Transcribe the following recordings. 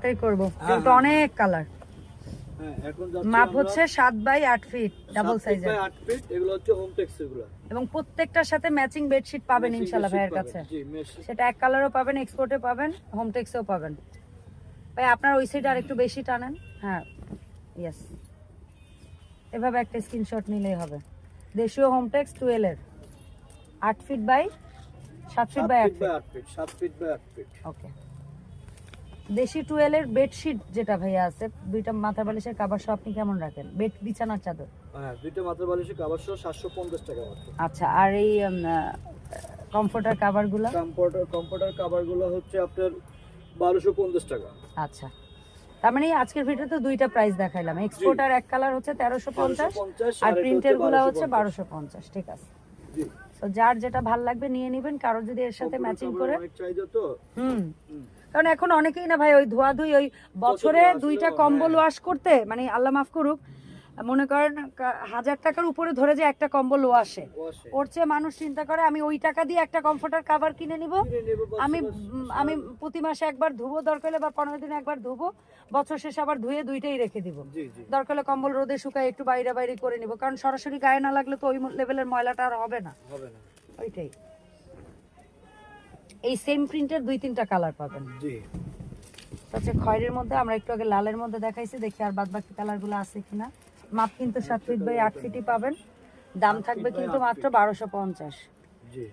তাই করব যেটা অনেক কালার। হ্যাঁ এখন মাপ হচ্ছে 7 বাই 8 ফিট ডাবল সাইজের 8 ফিট, এগুলো হচ্ছে হোম টেক্স এগুলো। এবং প্রত্যেকটার সাথে ম্যাচিং বেডশিট পাবেন ইনশাআল্লাহ ভাইয়ের কাছে। জি, সেটা এক কালারও পাবেন, এক্সপোর্টে পাবেন, হোম টেক্সেও পাবেন। ভাই আপনার ওই সাইড আর একটু বেশি টানেন। হ্যাঁ ইয়েস, এভাবে একটা স্ক্রিনশট নিলেই হবে। দেশীয় হোম টেক্স 12 এর 8 feet by 7 feet by 8 feet 7 feet by 8 feet. Okay. দেশি 12 এর বেডশিট যেটা ভাইয়া আছে, দুইটা মাথার বালিশের কভার সহ আপনি কেমন রাখেন? বেড বিছানার চাদর? হ্যাঁ, দুইটা মাথার বালিশের কভার সহ 750 টাকা মাত্র। আচ্ছা, আর এই কমফোর্টার কভারগুলো? কমফোর্টার কভারগুলো হচ্ছে আপনার 1250 টাকা। আচ্ছা, তার মানে আজকের ভিডিওতে দুইটা প্রাইস দেখাইলাম। এক্সপোর্ট আর এক কালার হচ্ছে 1350 আর প্রিন্টের গুলো হচ্ছে 1250। ঠিক আছে, জি। তো যার যেটা ভালো লাগবে নিয়ে নেবেন। কারো যদি এর সাথে ম্যাচিং করে অনেক চাহিদা তো। কারণ এখন অনেকেই না ভাই ওই ধোয়াধুই ওই বছরে দুইটা কম্বল ওয়াশ করতে, মানে আল্লাহ মাফ করুক, মনে করেন 1000 টাকার উপরে ধরে যে একটা কম্বল ওয়াশে ওর চেয়ে মানুষ চিন্তা করে আমি ওই টাকা দিয়ে একটা কমফোর্টার কভার কিনে নিব, আমি প্রতি মাসে একবার ধুবো, দরকার হলে বা 15 দিনে একবার ধুবো, বছর শেষে আবার ধুয়ে দুইটাই রেখে দিব, দরকার হলে কম্বল রোদে শুকায় একটু বাইরে বাইরে করে নিব, কারণ সরাসরি গায়ে না লাগলে তো ওই লেভেলের ময়লাটা আর হবে না। ওইটাই। এই সেম প্রিন্টের 2-3টা কালার পাবেন। জি, আচ্ছা, খয়েরির মধ্যে আমরা একটু আগে লালের মধ্যে দেখাইছি, দেখি আর বাদ বাকি কালারগুলো আছে কিনা। মাপ কিন্তু 7 ফিট বাই 8 ফিটই পাবেন। দাম থাকবে কিন্তু মাত্র 1250। জি।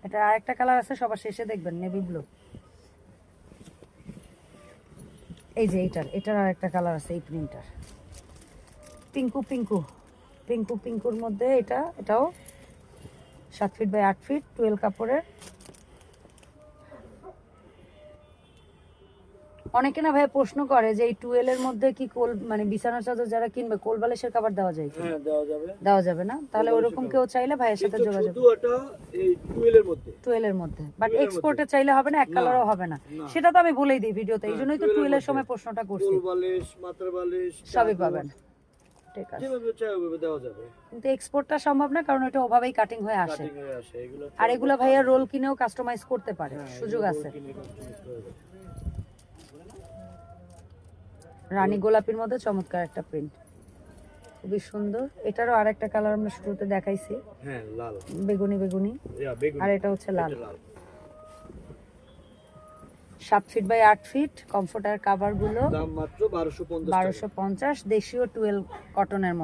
এটা আরেকটা কালার আছে, সবার শেষে দেখবেন, নেভি ব্লু। এই যে এটার আরেকটা কালার আছে, এই প্রিন্টার পিঙ্কুর মধ্যে এটাও 7 ফিট বাই 8 ফিট 12 কাপড়ের। অনেকে না ভাই প্রশ্ন করে যে এই 12 এর মধ্যে কি কোল, মানে বিছানার চাদর যারা কিনবে কোল বালিশের কভার দেওয়া যায় কি? হ্যাঁ, দেওয়া যাবে। দেওয়া যাবে না? তাহলে ওরকম কেউ চাইলে ভাইয়ের সাথে যোগাযোগ। শুধু এটা এই 12 এর মধ্যে, 12 এর মধ্যে, বাট এক্সপোর্টে চাইলে হবে না, এক কালারও হবে না, সেটা তো আমি বলেই দিই ভিডিওতে। এইজন্যই তো 12 এর সময় প্রশ্নটা করছি। কোল বালিশ, মাথার বালিশ সবই পাবেন। ঠিক আছে, যেভাবে চাই ওভাবে দেওয়া যাবে, কিন্তু এক্সপোর্টটা সম্ভব না, কারণ এটা ওভাবেই কাটিং হয়ে আসে। কাটিং হয়ে আসে এগুলো। আর এগুলা ভাইয়া রোল কিনেও কাস্টমাইজ করতে পারে, সুযোগ আছে। রানী গোলাপির মধ্যে চমৎকার একটা প্রিন্ট, খুবই সুন্দর। এটারও আরেকটা কালার আমরা শুরুতে দেখাইছি, হ্যাঁ, লাল, বেগুনি, আর এটা হচ্ছে লাল। 7 feet by 8 feet comforter cover গুলো দাম মাত্র 1250 1250, দেশীয় 12 কটনের মধ্যে।